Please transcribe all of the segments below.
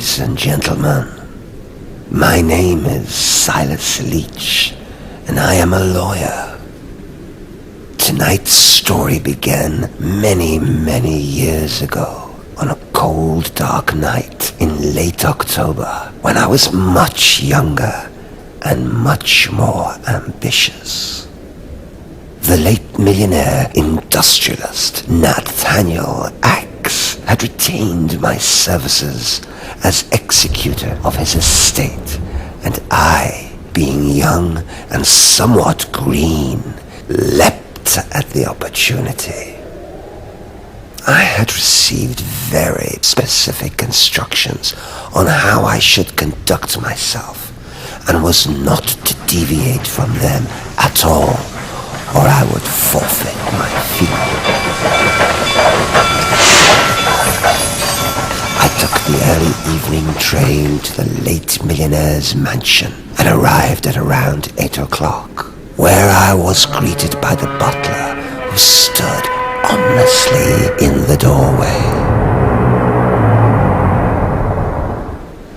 Ladies and gentlemen, my name is Silas Leach, and I am a lawyer. Tonight's story began many, many years ago on a cold, dark night in late October when I was much younger and much more ambitious. The late millionaire industrialist Nathaniel Axe had retained my services as executor of his estate, and I, being young and somewhat green, leapt at the opportunity. I had received very specific instructions on how I should conduct myself, and was not to deviate from them at all, or I would forfeit my fee. I took the early evening train to the late millionaire's mansion and arrived at around 8 o'clock, where I was greeted by the butler who stood ominously in the doorway.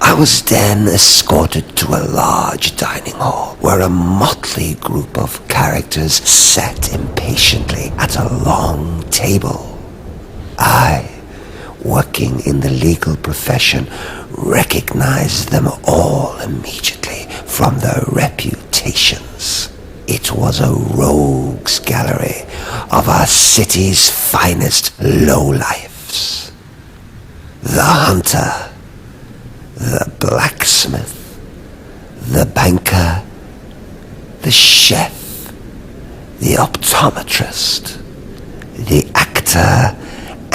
I was then escorted to a large dining hall where a motley group of characters sat impatiently at a long table. I, working in the legal profession, recognized them all immediately from their reputations. It was a rogues gallery of our city's finest lowlifes. The hunter, the blacksmith, the banker, the chef, the optometrist, the actor,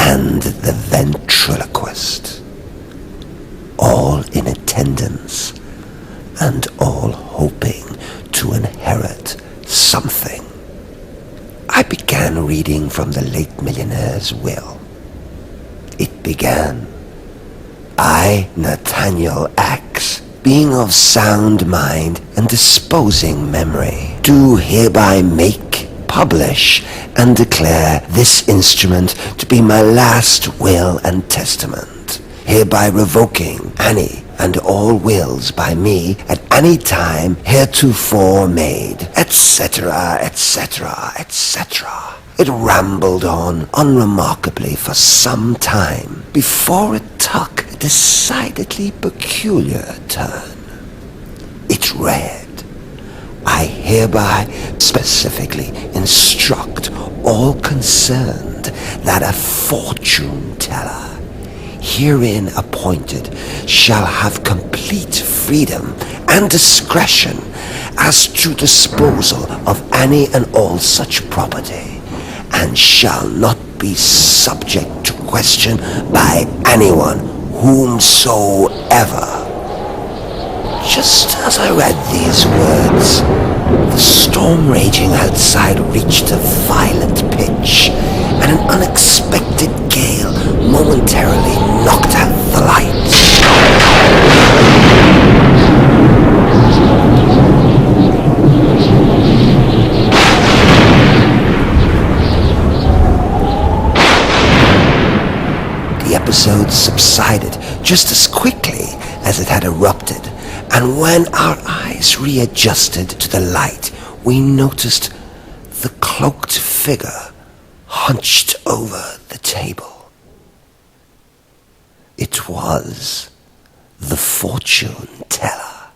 and the ventriloquist, all in attendance and all hoping to inherit something. I began reading from the late millionaire's will. It began, I, Nathaniel Axe, being of sound mind and disposing memory, do hereby make, publish, and declare this instrument to be my last will and testament, hereby revoking any and all wills by me at any time heretofore made, etc., etc., etc. It rambled on unremarkably for some time before it took a decidedly peculiar turn. It read, I hereby specifically instruct all concerned that a fortune teller herein appointed shall have complete freedom and discretion as to disposal of any and all such property, and shall not be subject to question by anyone whomsoever. Just as I read these words, the storm raging outside reached a violent pitch, and an unexpected gale momentarily knocked out the lights. The episode subsided just as quickly as it had erupted, and when our eyes readjusted to the light, we noticed the cloaked figure hunched over the table. It was the fortune teller.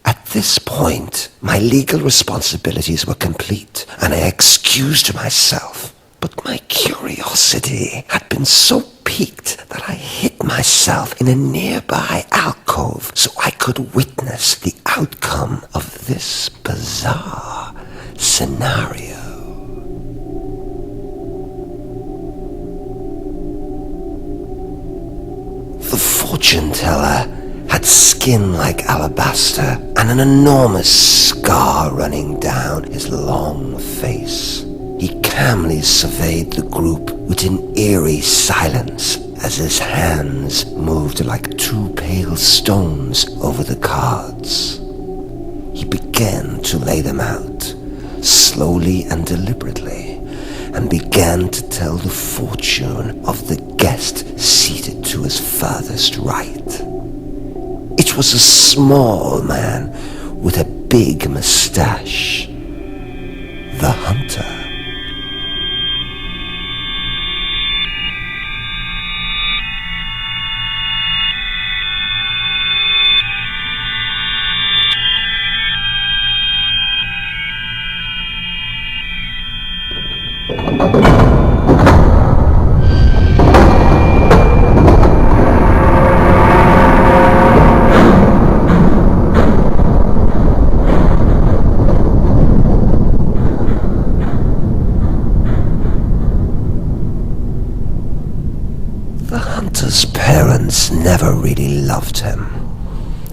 At this point, my legal responsibilities were complete, and I excused myself. But my curiosity had been so piqued that I hid myself in a nearby alcove so I could witness the outcome of this bizarre scenario. The fortune teller had skin like alabaster and an enormous scar running down his long face. He calmly surveyed the group with an eerie silence as his hands moved like two pale stones over the cards. He began to lay them out, slowly and deliberately, and began to tell the fortune of the guest seated to his furthest right. It was a small man with a big mustache. The hunter. The hunter's parents never really loved him.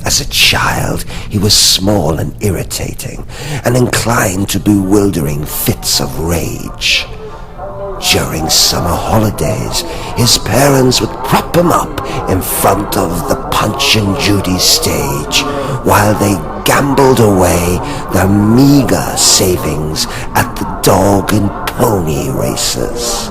As a child, he was small and irritating, and inclined to bewildering fits of rage. During summer holidays, his parents would prop him up in front of the Punch and Judy stage, while they gambled away their meager savings at the dog and pony races.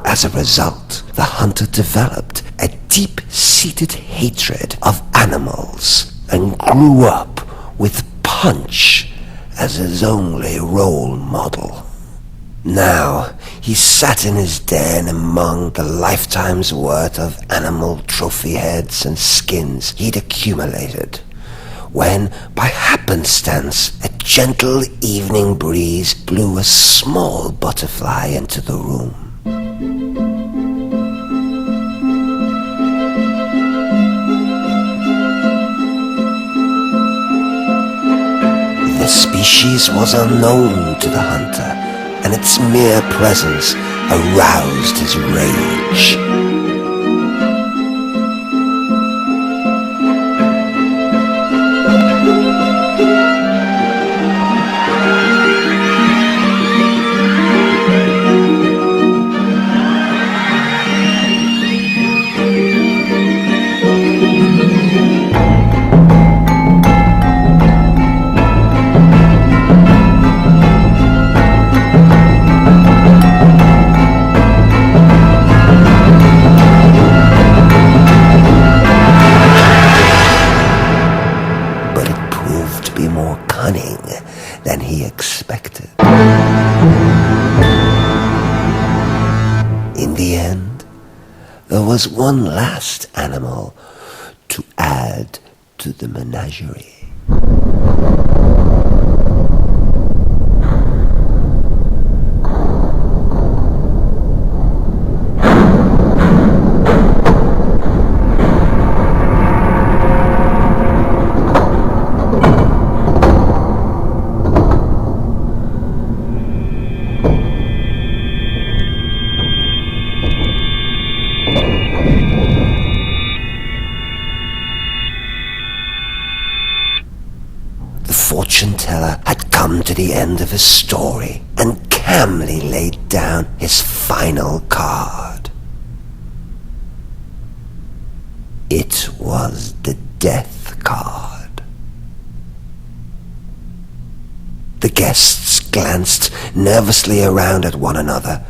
As a result, the hunter developed a deep-seated hatred of animals and grew up with Punch as his only role model. Now, he sat in his den among the lifetime's worth of animal trophy heads and skins he'd accumulated, when, by happenstance, a gentle evening breeze blew a small butterfly into the room. The species was unknown to the hunter, and its mere presence aroused his rage. Than he expected. In the end, there was one last animal to add to the menagerie. Fortune teller had come to the end of his story and calmly laid down his final card. It was the death card. The guests glanced nervously around at one another,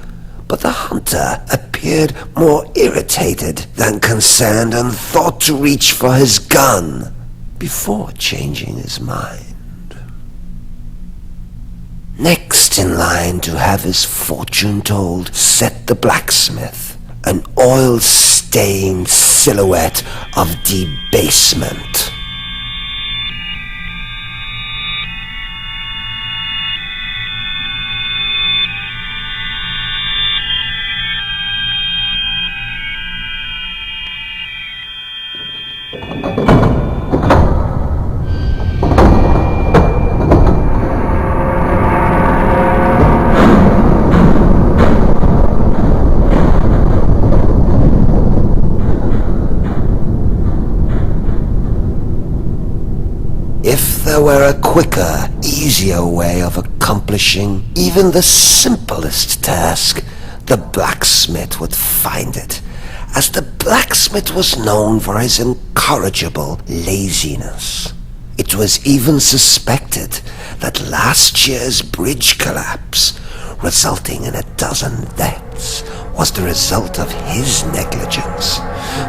but the hunter appeared more irritated than concerned and thought to reach for his gun before changing his mind. Next in line to have his fortune told sat the blacksmith, an oil-stained silhouette of debasement. If there were a quicker, easier way of accomplishing even the simplest task, the blacksmith would find it, as the blacksmith was known for his incorrigible laziness. It was even suspected that last year's bridge collapse, resulting in 12 deaths, was the result of his negligence,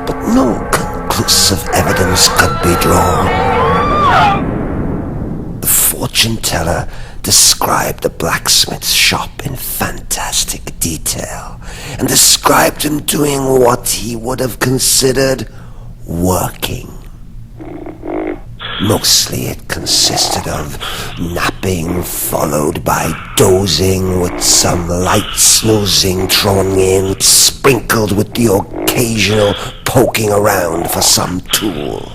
but no conclusive evidence could be drawn. The fortune teller described the blacksmith's shop in fantastic detail, and described him doing what he would have considered working. Mostly it consisted of napping followed by dozing, with some light snoozing thrown in, sprinkled with the occasional poking around for some tool.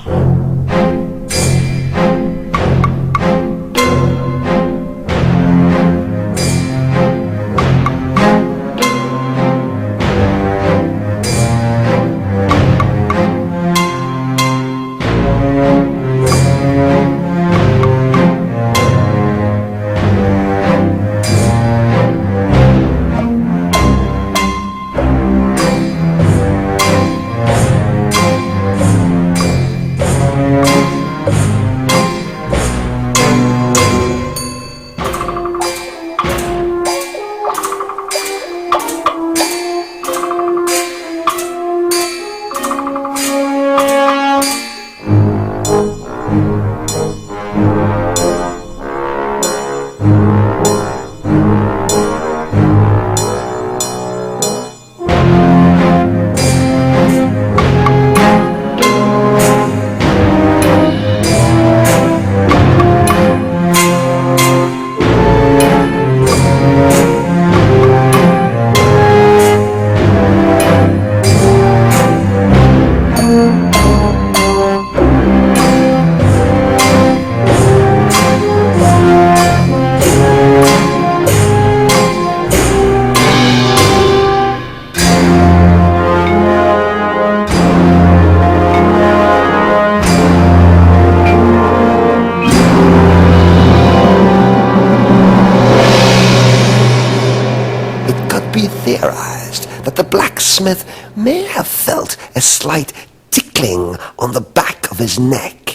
Theorized that the blacksmith may have felt a slight tickling on the back of his neck.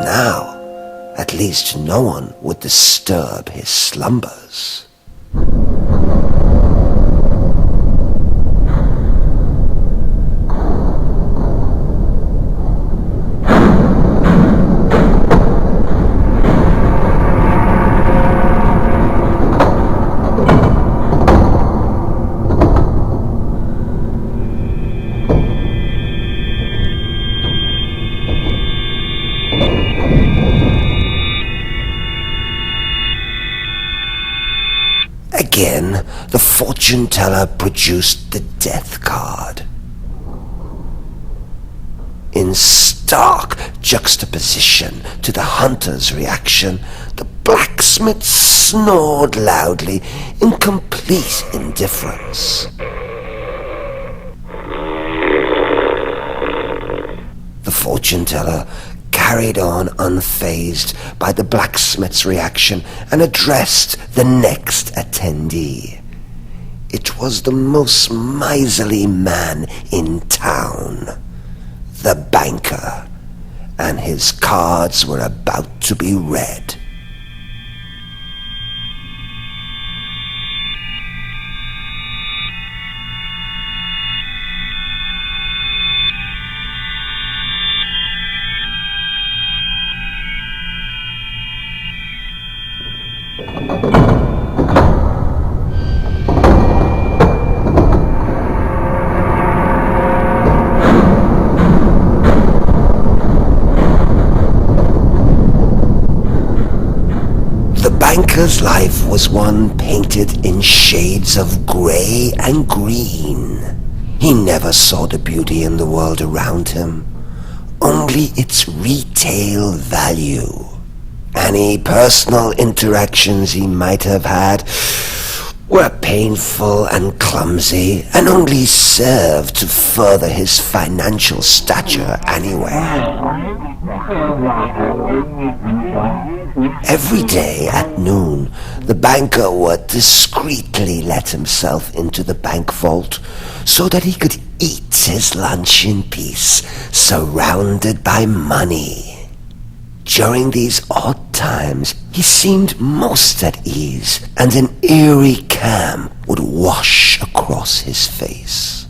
Now, at least no one would disturb his slumbers. Again, the fortune teller produced the death card. In stark juxtaposition to the hunter's reaction, the blacksmith snored loudly in complete indifference. The fortune teller carried on unfazed by the blacksmith's reaction and addressed the next attendee. It was the most miserly man in town, the banker, and his cards were about to be read. The banker's life was one painted in shades of grey and green. He never saw the beauty in the world around him, only its retail value. Any personal interactions he might have had were painful and clumsy and only served to further his financial stature anyway. Every day at noon, the banker would discreetly let himself into the bank vault so that he could eat his lunch in peace, surrounded by money. During these odd times, he seemed most at ease, and an eerie calm would wash across his face.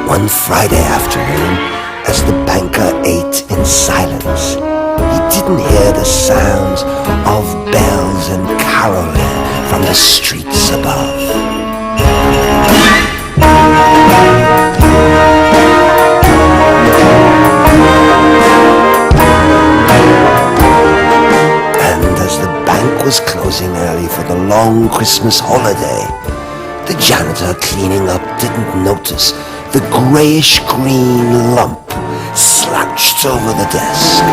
One Friday afternoon, as the banker ate in silence, he didn't hear the sounds of bells and caroling from the streets above. And as the bank was closing early for the long Christmas holiday, the janitor cleaning up didn't notice the grayish-green lump slouched over the desk.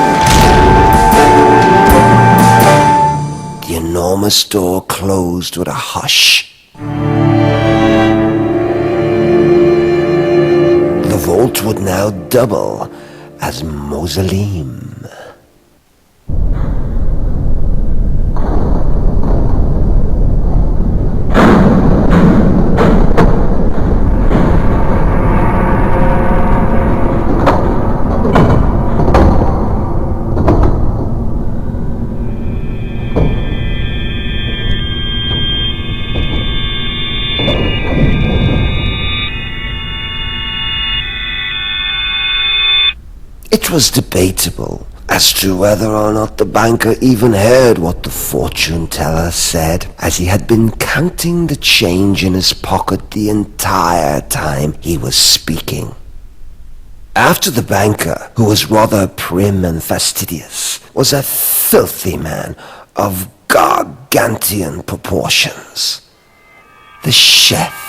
The enormous door closed with a hush. The vault would now double as mausoleum. It was debatable as to whether or not the banker even heard what the fortune teller said, as he had been counting the change in his pocket the entire time he was speaking. After the banker, who was rather prim and fastidious, was a filthy man of gargantuan proportions, the chef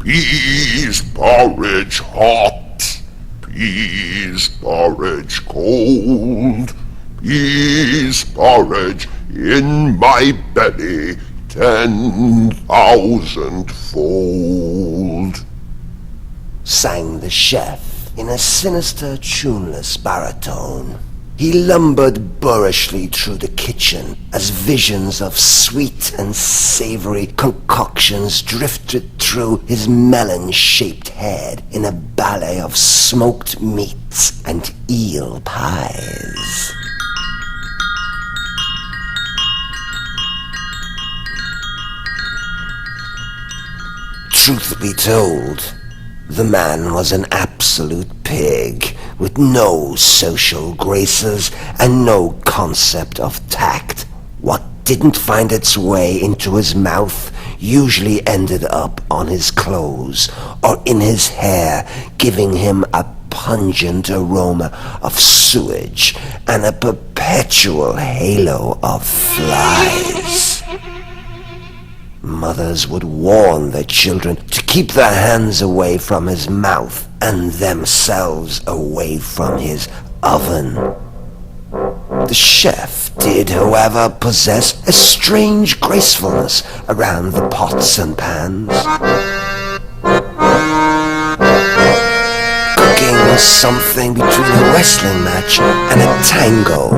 Peas porridge hot, peas porridge cold, peas porridge in my belly 10,000-fold, sang the chef in a sinister, tuneless baritone. He lumbered boorishly through the kitchen as visions of sweet and savory concoctions drifted through his melon-shaped head in a ballet of smoked meats and eel pies. Truth be told, the man was an absolute pig, with no social graces and no concept of tact. What didn't find its way into his mouth usually ended up on his clothes or in his hair, giving him a pungent aroma of sewage and a perpetual halo of flies. Mothers would warn their children to keep their hands away from his mouth and themselves away from his oven. The chef did, however, possess a strange gracefulness around the pots and pans. Cooking was something between a wrestling match and a tango.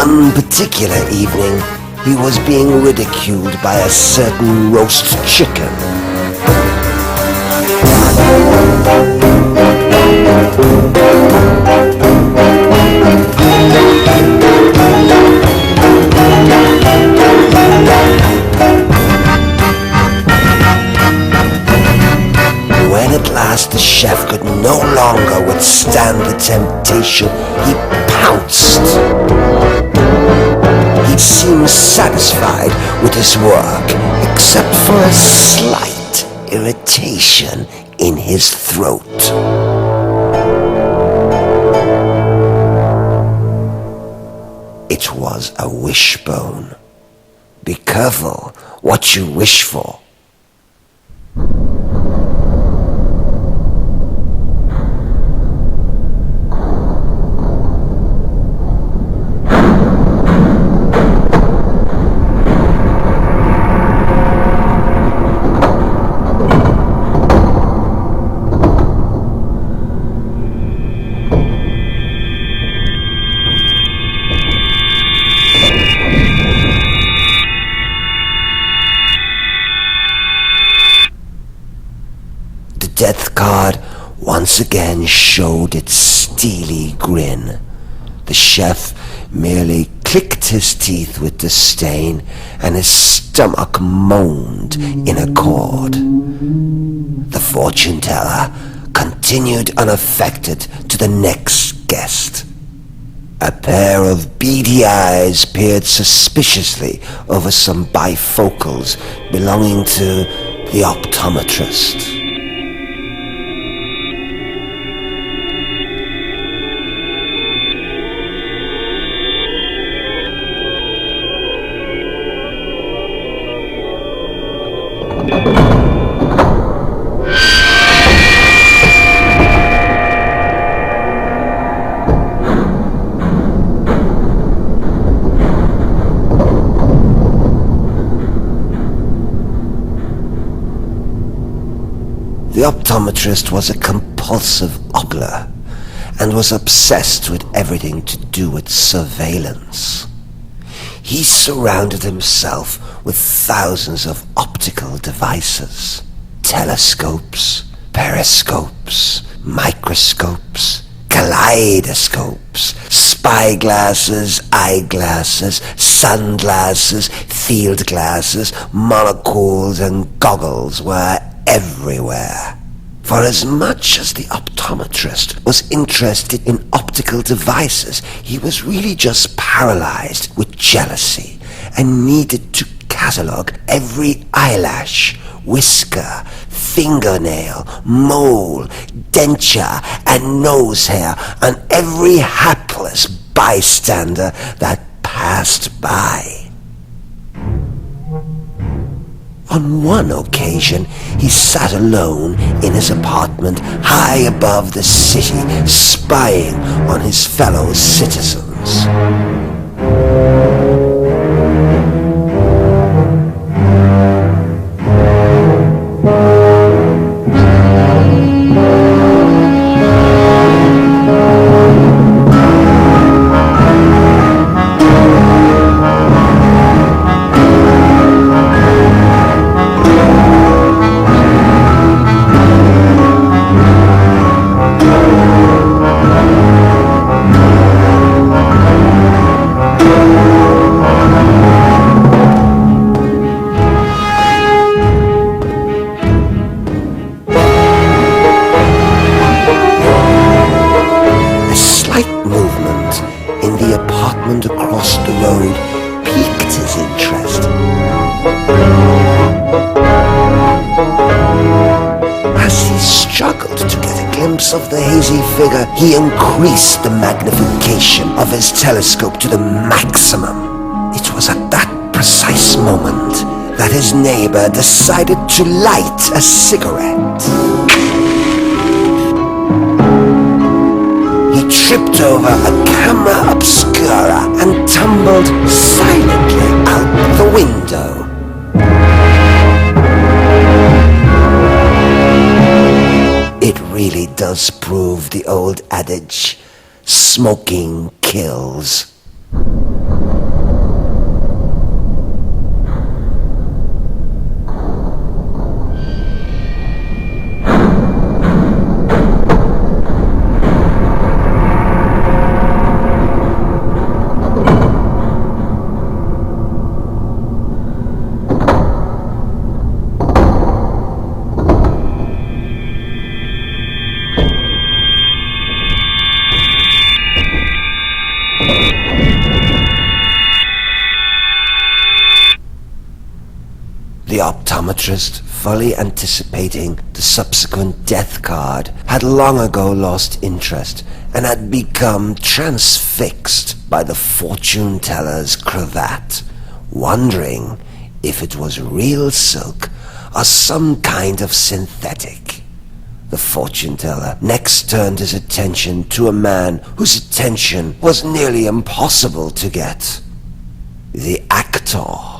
One particular evening, he was being ridiculed by a certain roast chicken. When at last the chef could no longer withstand the temptation, he pounced. He seemed satisfied with his work, except for a slight irritation in his throat. It was a wishbone. Be careful what you wish for. Death card once again showed its steely grin. The chef merely clicked his teeth with disdain, and his stomach moaned in accord. The fortune teller continued unaffected to the next guest. A pair of beady eyes peered suspiciously over some bifocals belonging to the optometrist. The optometrist was a compulsive ogler and was obsessed with everything to do with surveillance. He surrounded himself with thousands of optical devices, telescopes, periscopes, microscopes, kaleidoscopes, spyglasses, eyeglasses, sunglasses, field glasses, monocles and goggles were everywhere. For as much as the optometrist was interested in optical devices, he was really just paralyzed with jealousy and needed to catalogue every eyelash, whisker, fingernail, mole, denture, and nose hair on every hapless bystander that passed by. On one occasion, he sat alone in his apartment high above the city, spying on his fellow citizens. glimpse of the hazy figure, he increased the magnification of his telescope to the maximum. It was at that precise moment that his neighbor decided to light a cigarette. He tripped over a camera obscura and tumbled silently out the window. It really does prove the old adage, smoking kills. The optometrist, fully anticipating the subsequent death card, had long ago lost interest and had become transfixed by the fortune teller's cravat, wondering if it was real silk or some kind of synthetic. The fortune teller next turned his attention to a man whose attention was nearly impossible to get. The actor.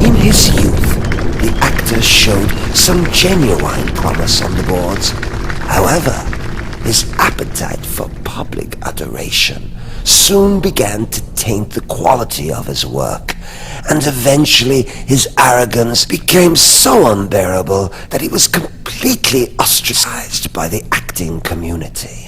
In his youth, the actor showed some genuine promise on the boards. However, his appetite for public adoration soon began to taint the quality of his work, and eventually his arrogance became so unbearable that he was completely ostracized by the acting community.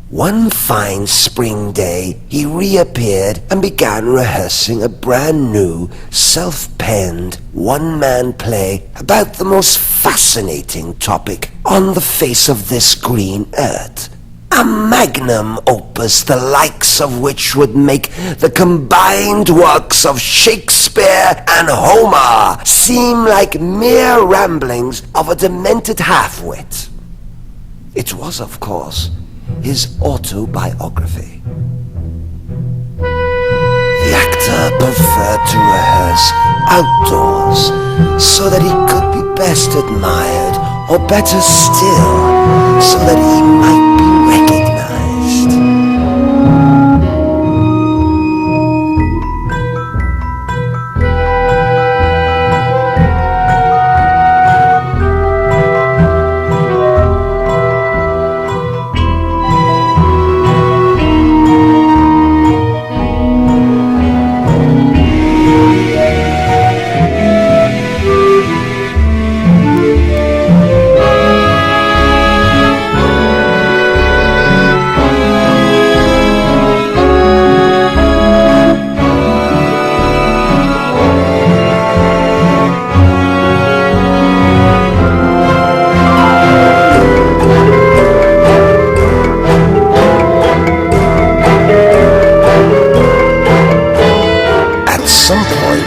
One fine spring day, he reappeared and began rehearsing a brand new, self-penned, one-man play about the most fascinating topic on the face of this green earth. A magnum opus the likes of which would make the combined works of Shakespeare and Homer seem like mere ramblings of a demented half-wit. It was, of course, his autobiography. The actor preferred to rehearse outdoors so that he could be best admired, or better still, so that he might be recognized.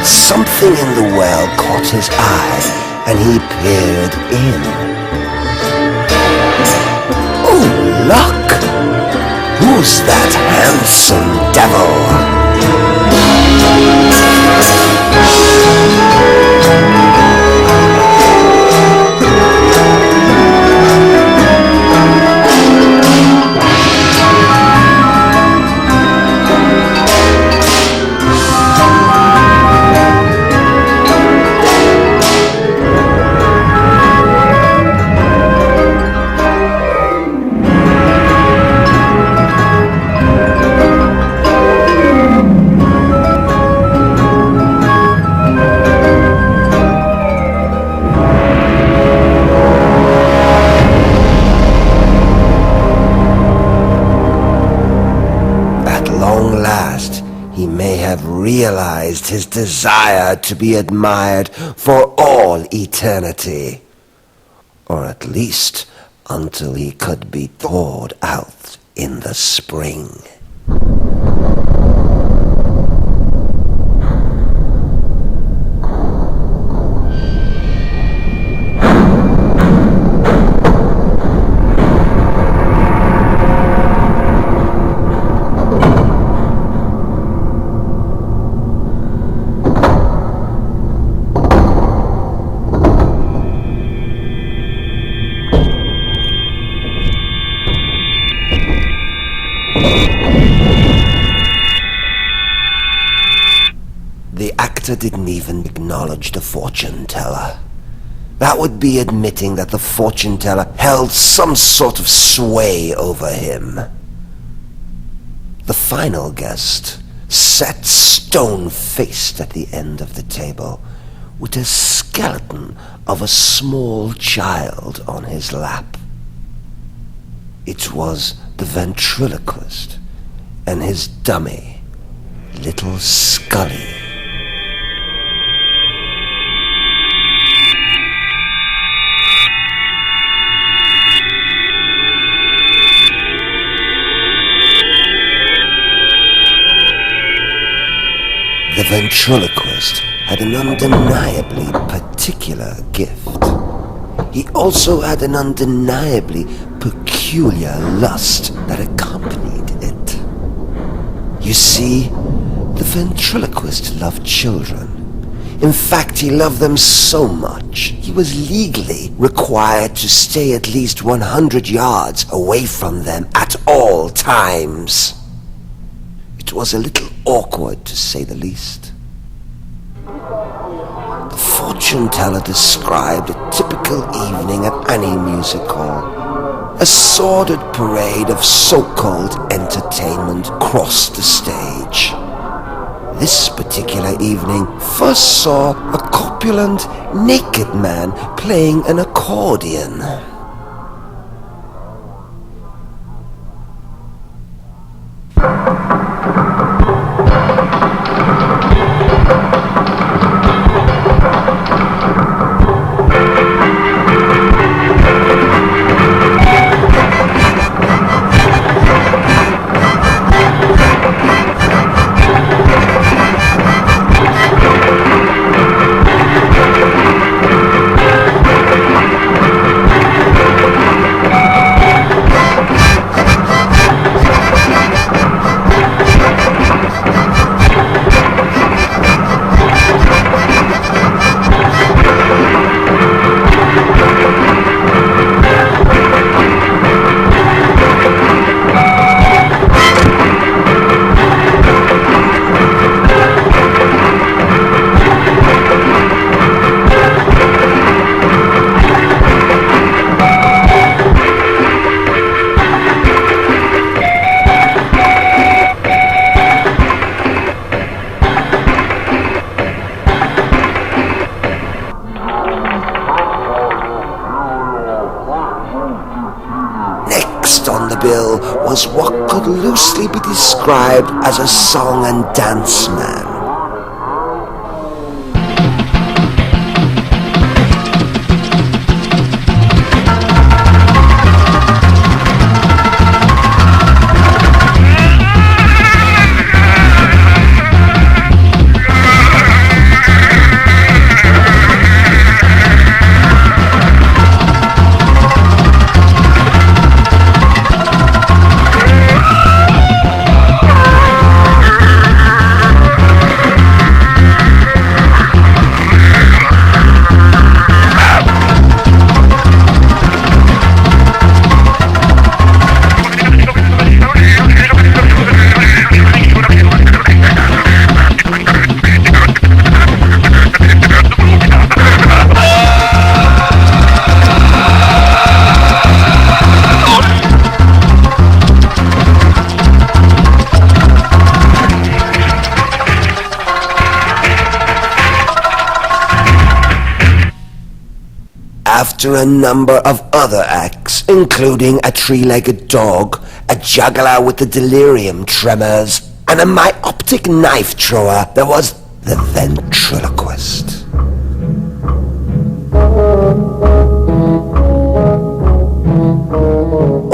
Something in the well caught his eye, and he peered in. Oh, look! Who's that handsome devil? realized his desire to be admired for all eternity, or at least until he could be thawed out in the spring. The actor didn't even acknowledge the fortune teller. That would be admitting that the fortune teller held some sort of sway over him. The final guest sat stone-faced at the end of the table, with a skeleton of a small child on his lap. It was the ventriloquist and his dummy, Little Scully. The ventriloquist had an undeniably particular gift. He also had an undeniably peculiar lust that accompanied it. You see, the ventriloquist loved children. In fact, he loved them so much, he was legally required to stay at least 100 yards away from them at all times. It was a little awkward, to say the least. The fortune teller described a typical evening at any music hall. A sordid parade of so-called entertainment crossed the stage. This particular evening first saw a corpulent, naked man playing an accordion. On the bill was what could loosely be described as a song and dance man. After a number of other acts, including a three-legged dog, a juggler with the delirium tremors, and a myoptic knife thrower, there was the ventriloquist.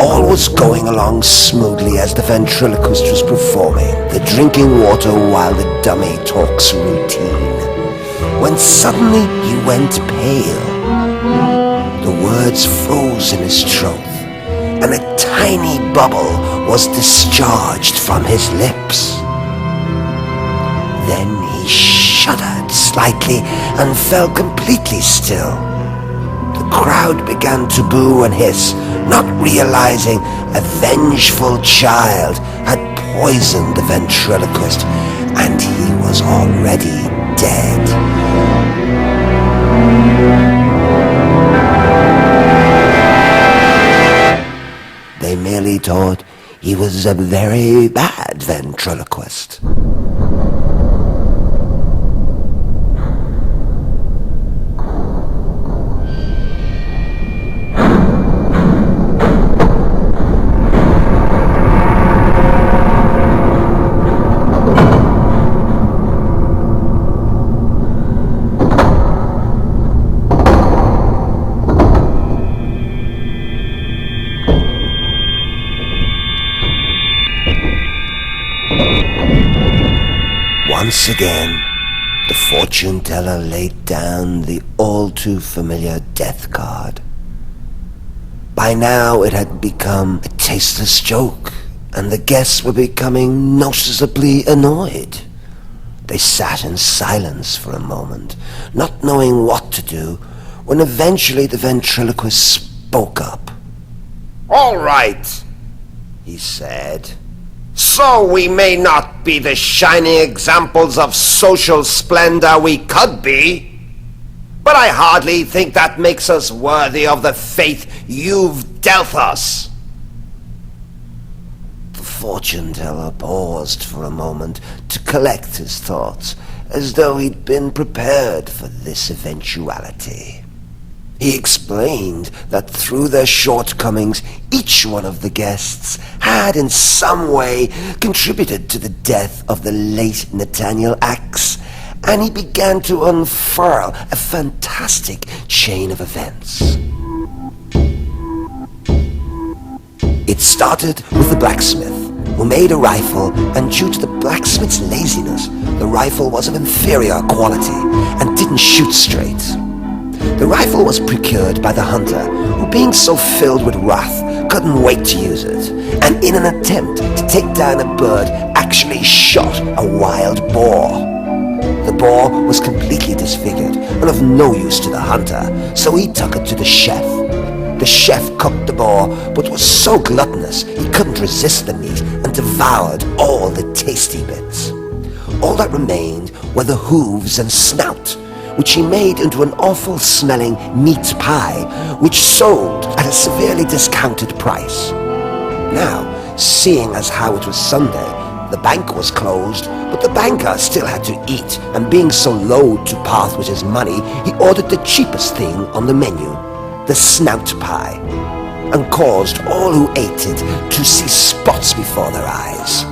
All was going along smoothly as the ventriloquist was performing the drinking water while the dummy talks routine, when suddenly he went pale. The words froze in his throat, and a tiny bubble was discharged from his lips. Then he shuddered slightly and fell completely still. The crowd began to boo and hiss, not realizing a vengeful child had poisoned the ventriloquist, and he was already dead. They merely thought he was a very bad ventriloquist. Once again, the fortune teller laid down the all-too-familiar death card. By now it had become a tasteless joke, and the guests were becoming noticeably annoyed. They sat in silence for a moment, not knowing what to do, when eventually the ventriloquist spoke up. "All right," he said. "So we may not be the shining examples of social splendor we could be, but I hardly think that makes us worthy of the fate you've dealt us." The fortune teller paused for a moment to collect his thoughts, as though he'd been prepared for this eventuality. He explained that through their shortcomings, each one of the guests had in some way contributed to the death of the late Nathaniel Axe, and he began to unfurl a fantastic chain of events. It started with the blacksmith, who made a rifle, and due to the blacksmith's laziness, the rifle was of inferior quality and didn't shoot straight. The rifle was procured by the hunter, who being so filled with wrath, couldn't wait to use it, and in an attempt to take down a bird, actually shot a wild boar. The boar was completely disfigured and of no use to the hunter, so he took it to the chef. The chef cooked the boar, but was so gluttonous he couldn't resist the meat and devoured all the tasty bits. All that remained were the hooves and snout, which he made into an awful-smelling meat pie, which sold at a severely discounted price. Now, seeing as how it was Sunday, the bank was closed, but the banker still had to eat, and being so loath to part with his money, he ordered the cheapest thing on the menu, the snout pie, and caused all who ate it to see spots before their eyes.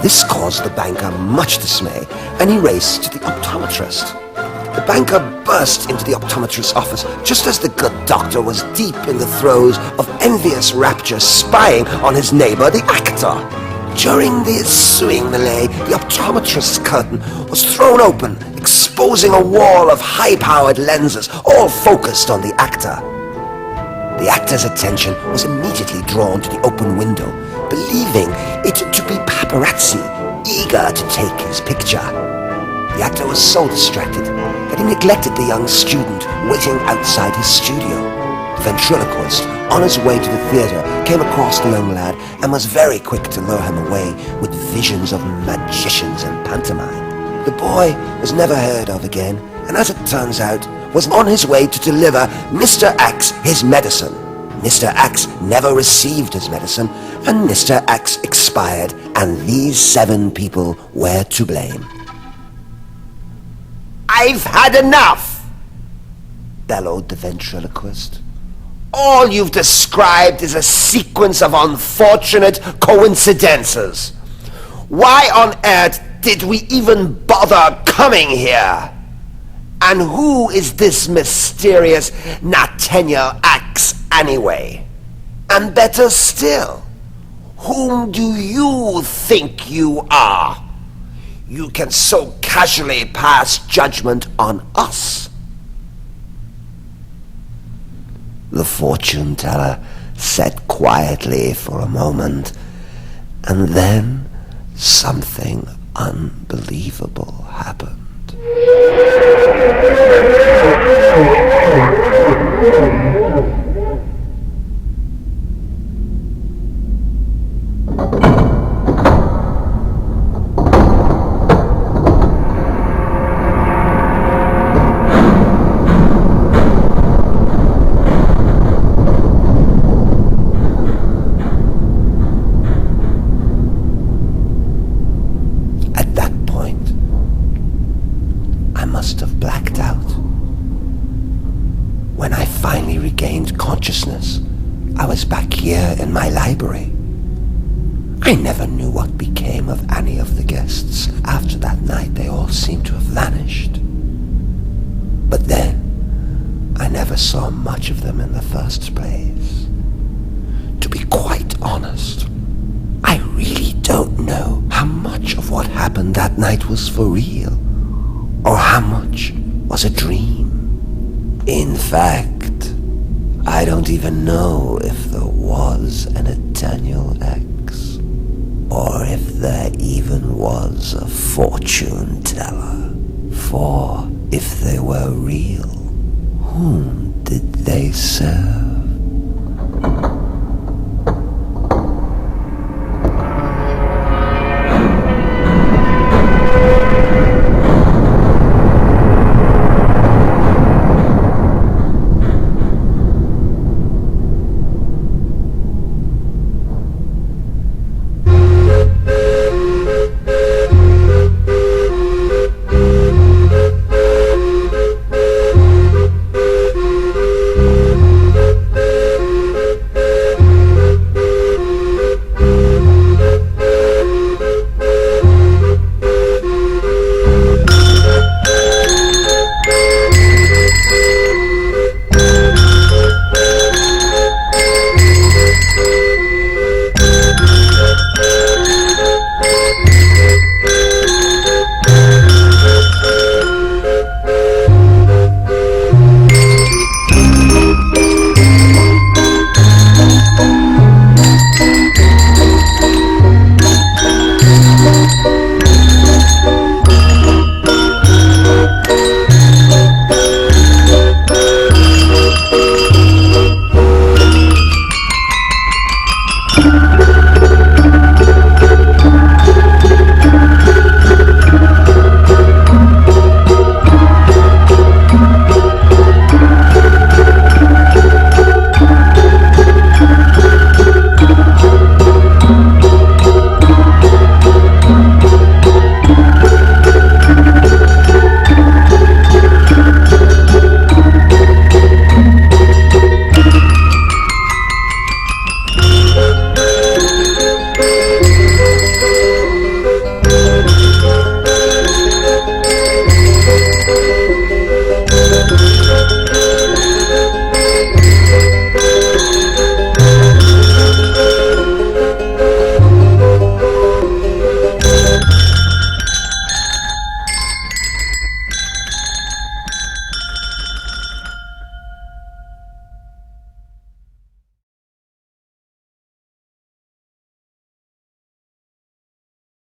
This caused the banker much dismay, and he raced to the optometrist. The banker burst into the optometrist's office just as the good doctor was deep in the throes of envious rapture, spying on his neighbor, the actor. During the ensuing melee, the optometrist's curtain was thrown open, exposing a wall of high-powered lenses, all focused on the actor. The actor's attention was immediately drawn to the open window, believing it to be paparazzi, eager to take his picture. The actor was so distracted that he neglected the young student waiting outside his studio. The ventriloquist, on his way to the theater, came across the young lad and was very quick to lure him away with visions of magicians and pantomime. The boy was never heard of again, and as it turns out, was on his way to deliver Mr. Axe his medicine. Mr. Axe never received his medicine, and Mr. Axe expired, and these 7 people were to blame. "I've had enough!" bellowed the ventriloquist. "All you've described is a sequence of unfortunate coincidences. Why on earth did we even bother coming here? And who is this mysterious Nathaniel Axe anyway? And better still, whom do you think you are? You can so casually pass judgment on us. The fortune teller sat quietly for a moment, and then something unbelievable happened. At that point, I must have blacked out. When I finally regained consciousness, I was back here in my library. I never knew what became of any of the guests. After that night, they all seemed to have vanished. But then, I never saw much of them in the first place. To be quite honest, I really don't know how much of what happened that night was for real, or how much was a dream. In fact, I don't even know if there was an Nathaniel X, or if there even was a fortune teller. For if they were real, whom did they serve?